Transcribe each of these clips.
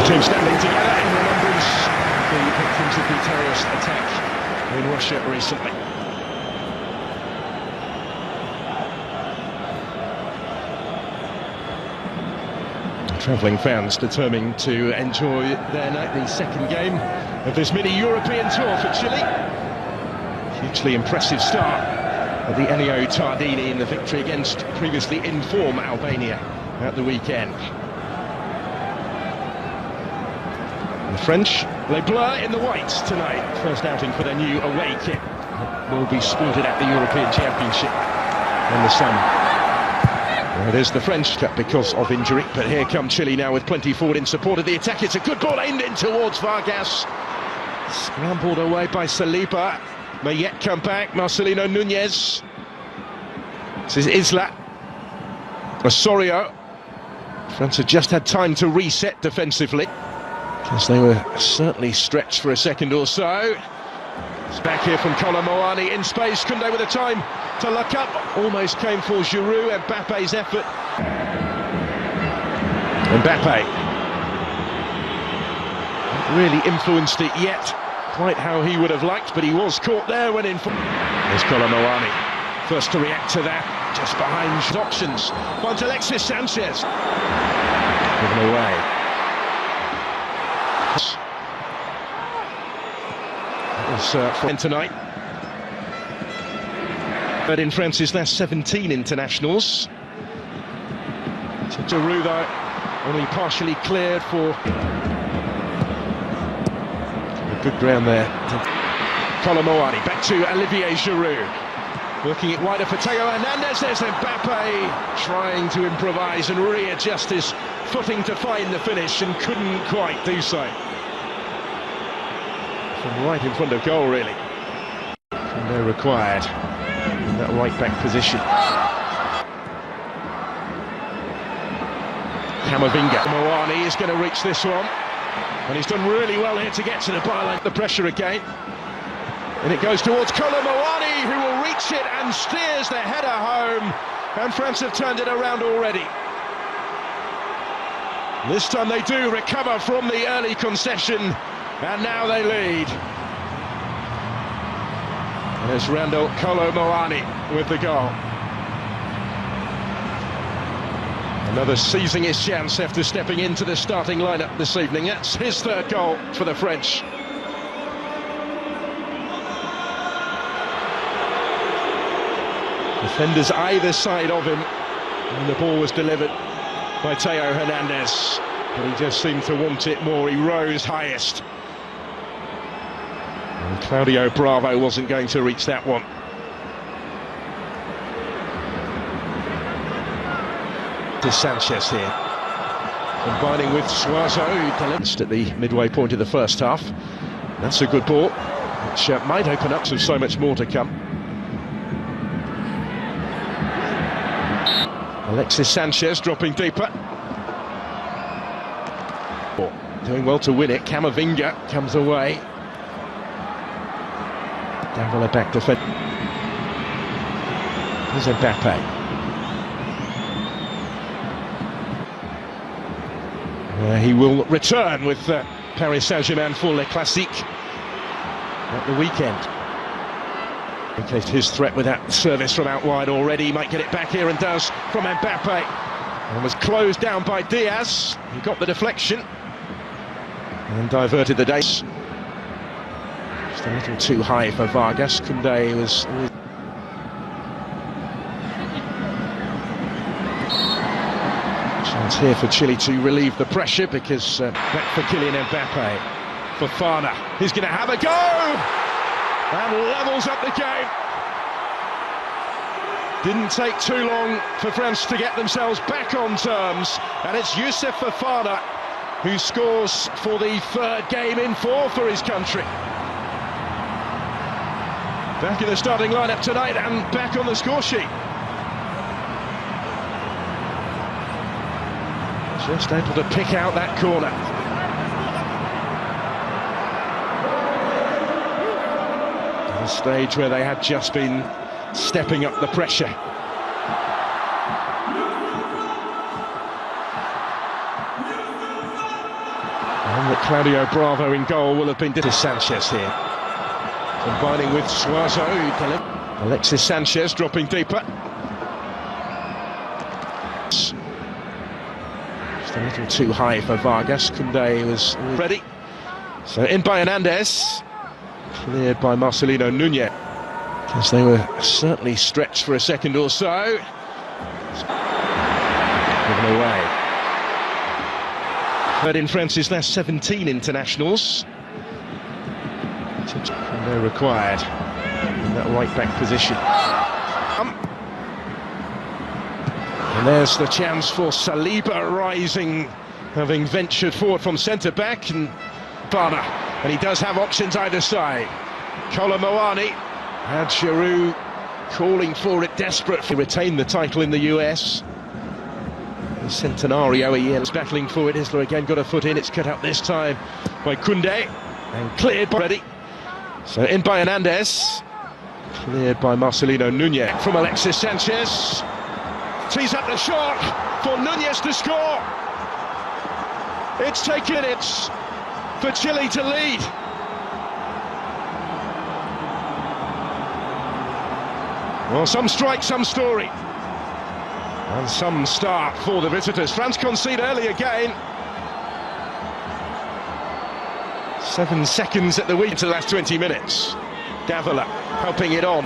team standing together in remembrance of the victims of the terrorist attack in Russia recently. Travelling fans determined to enjoy their night, the second game of this mini-European tour for Chile. Hugely impressive start of the Elio Tardini in the victory against previously in form Albania at the weekend. The French, les Bleus in the whites tonight. First outing for their new away kit. Will be sported at the European Championship in the summer. Well, it is the French Cup because of injury, but here come Chile now with plenty forward in support of the attack. It's a good ball aimed in towards Vargas. Scrambled away by Saliba. May yet come back, Marcelino Núñez. This is Isla. Osorio. France had just had time to reset defensively, because they were certainly stretched for a second or so. It's back here from Kolo Muani in space. Koundé with the time to look up. Almost came for Giroud. Mbappe's effort. Mbappe. Not really influenced it yet, quite how he would have liked, but he was caught there when in front. There's Kolo Muani. First to react to that, just behind options. Finds Alexis Sanchez. Given away. For tonight. But in France's last 17 internationals. Giroud though, only partially cleared for good ground there. Kolo Muani back to Olivier Giroud. Working it wider for Theo Hernandez. There's Mbappe trying to improvise and readjust his footing to find the finish and couldn't quite do so. From right in front of goal, really. And they're required in that right-back position. Camavinga. Muani is going to reach this one. And he's done really well here to get to the byline. The pressure again. And it goes towards Kolo Muani, who will reach it and steers the header home. And France have turned it around already. This time they do recover from the early concession. And now they lead. There's Randall Kolo Muani with the goal. Another seizing his chance after stepping into the starting lineup this evening. That's his third goal for the French. Defenders either side of him, and the ball was delivered by Theo Hernandez. But he just seemed to want it more. He rose highest. And Claudio Bravo wasn't going to reach that one. To Sanchez here, combining with Suazo, who delivered at the midway point of the first half. That's a good ball, which might open up so much more to come. Alexis Sanchez dropping deeper. Doing well to win it. Camavinga comes away. Davila back to defend. Here's Mbappe. He will return with Paris Saint-Germain for Le Classique at the weekend. Incased his threat with that service from out wide already. He might get it back here and does from Mbappe. And was closed down by Diaz. He got the deflection and diverted the days. Just a little too high for Vargas. Koundé was... Chance here for Chile to relieve the pressure, because back for Kylian Mbappe. Fofana, he's going to have a go! And levels up the game. Didn't take too long for France to get themselves back on terms. And it's Youssouf Fofana who scores for the third game in four for his country. Back in the starting lineup tonight and back on the score sheet. Just able to pick out that corner. At a stage where they had just been stepping up the pressure. Claudio Bravo in goal will have been Sanchez here. Combining with Suazo. Alexis Sanchez dropping deeper. Just a little too high for Vargas. Koundé was ready. So in by Hernandez. Cleared by Marcelino Nunez. Because they were certainly stretched for a second or so. Given away. But in France's last 17 internationals. Koundé required in that right back position. And there's the chance for Saliba rising, having ventured forward from centre back, and Bana. And he does have options either side. Kolomoani had Giroud calling for it, desperate to retain the title in the US. The Centenario is battling for it. Isla again got a foot in. It's cut out this time by Koundé and cleared by ready. So in by Hernandez, cleared by Marcelino Nunez from Alexis Sanchez. Tees up the shot for Nunez to score. It's taken it for Chile to lead. Well, some strike, some story. And some start for the visitors. France concede early again. 7 seconds at the week to the last 20 minutes. Davila helping it on.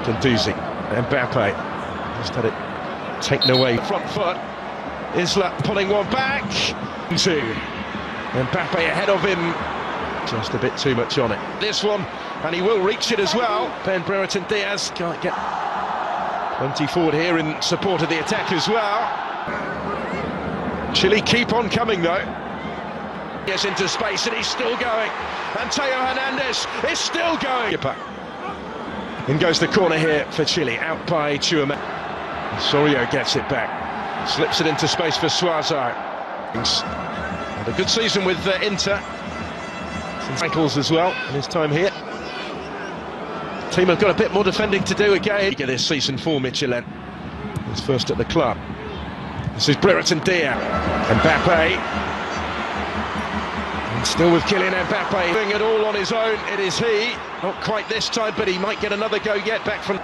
Gendouzi, Mbappe just had it taken away. Front foot. Isla pulling one back. Two. Mbappe ahead of him. Just a bit too much on it. This one, and he will reach it as well. Ben Brereton Diaz can't get plenty forward here in support of the attack as well. Chile keep on coming though. Yes, into space, and he's still going. And Teo Hernandez is still going. In goes the corner here for Chile, out by Chouameni. Osorio gets it back, slips it into space for Suazo. And a good season with Inter. Some tackles as well in his time here. The team have got a bit more defending to do again. This season for Michelin. He's first at the club. This is Brereton Diaz. Mbappe. And still with Kylian Mbappe doing it all on his own. It is he. Not quite this time, but he might get another go yet back from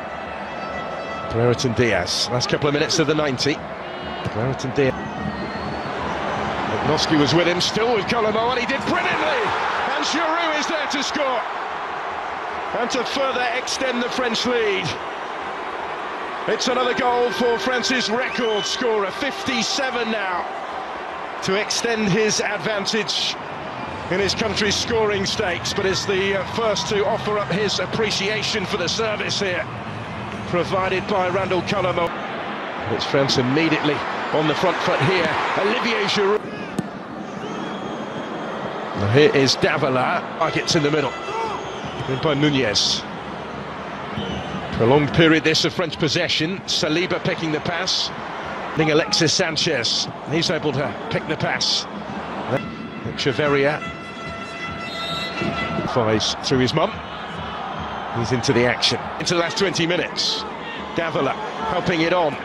Brereton Diaz. Last couple of minutes of the 90. Brereton Diaz. Noski was with him, still with Kolomoani, and he did brilliantly. And Giroud is there to score. And to further extend the French lead. It's another goal for France's record scorer, 57 now, to extend his advantage in his country's scoring stakes, but is the first to offer up his appreciation for the service here, provided by Randall Kolomoani. It's France immediately on the front foot here. Olivier Giroud. Now here is Davila. Targets in the middle. In by Nunez. Prolonged period this of French possession. Saliba picking the pass. Alexis Sanchez. He's able to pick the pass. Echeverria flies through his mum. He's into the action. Into the last 20 minutes. Davila helping it on.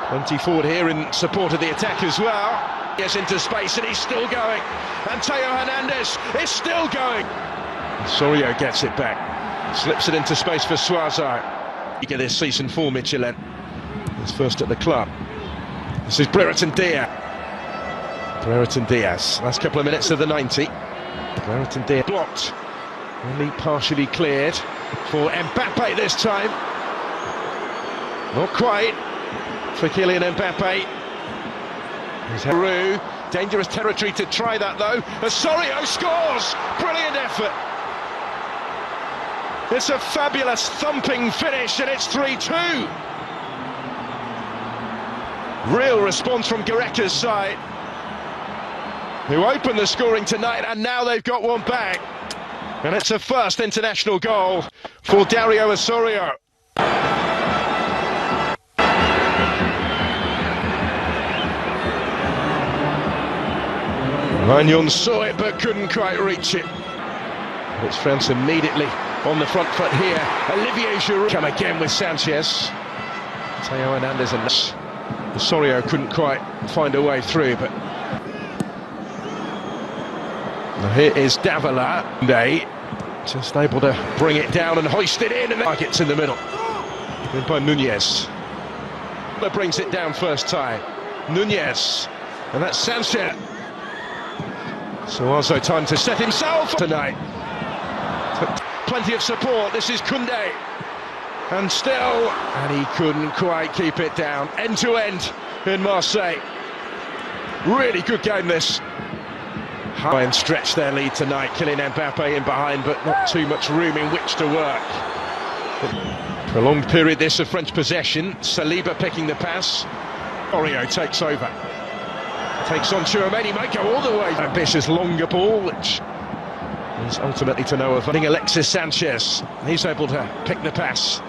Plenty forward here in support of the attack as well. Yes, into space, and he's still going. And Teo Hernandez is still going. Osorio gets it back. Slips it into space for Suazo. Eager this season for Michelin. He's first at the club. This is Brereton Diaz. Brereton Diaz. Last couple of minutes of the 90. Brereton Diaz blocked. Only partially cleared for Mbappe this time. Not quite for Kylian Mbappe. Giroud, dangerous territory to try that though. Osorio scores! Brilliant effort. It's a fabulous thumping finish, and it's 3-2. Real response from Gareca's side, who opened the scoring tonight, and now they've got one back. And it's a first international goal for Dario Osorio. Magnon saw it but couldn't quite reach it. It's France immediately on the front foot here. Olivier Giroud come again with Sanchez. Teo Hernandez and Osorio couldn't quite find a way through, but now here is Davila. Just able to bring it down and hoist it in, and then it's in the middle. Then by Nunez. That brings it down first time. Nunez, and that's Sanchez. So also time to set himself tonight. Plenty of support. This is Koundé, and still, and he couldn't quite keep it down. End to end in Marseille. Really good game this. High and stretch their lead tonight. Kylian Mbappe in behind, but not too much room in which to work. Prolonged period this of French possession. Saliba picking the pass. Oreo takes over. Takes on Tchouaméni, might go all the way. Ambitious longer ball, which is ultimately to no avail. Alexis Sanchez, he's able to pick the pass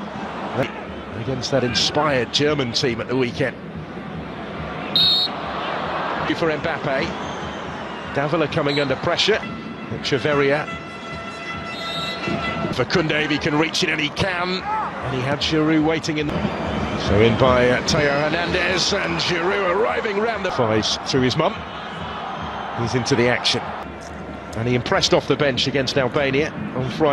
against that inspired German team at the weekend. For Mbappe. Davila coming under pressure. Echeverria. For Koundé, if he can reach it, and he can. And he had Giroud waiting in. So in by Theo Hernandez, and Giroud arriving round the fives through his mum. He's into the action. And he impressed off the bench against Albania on Friday.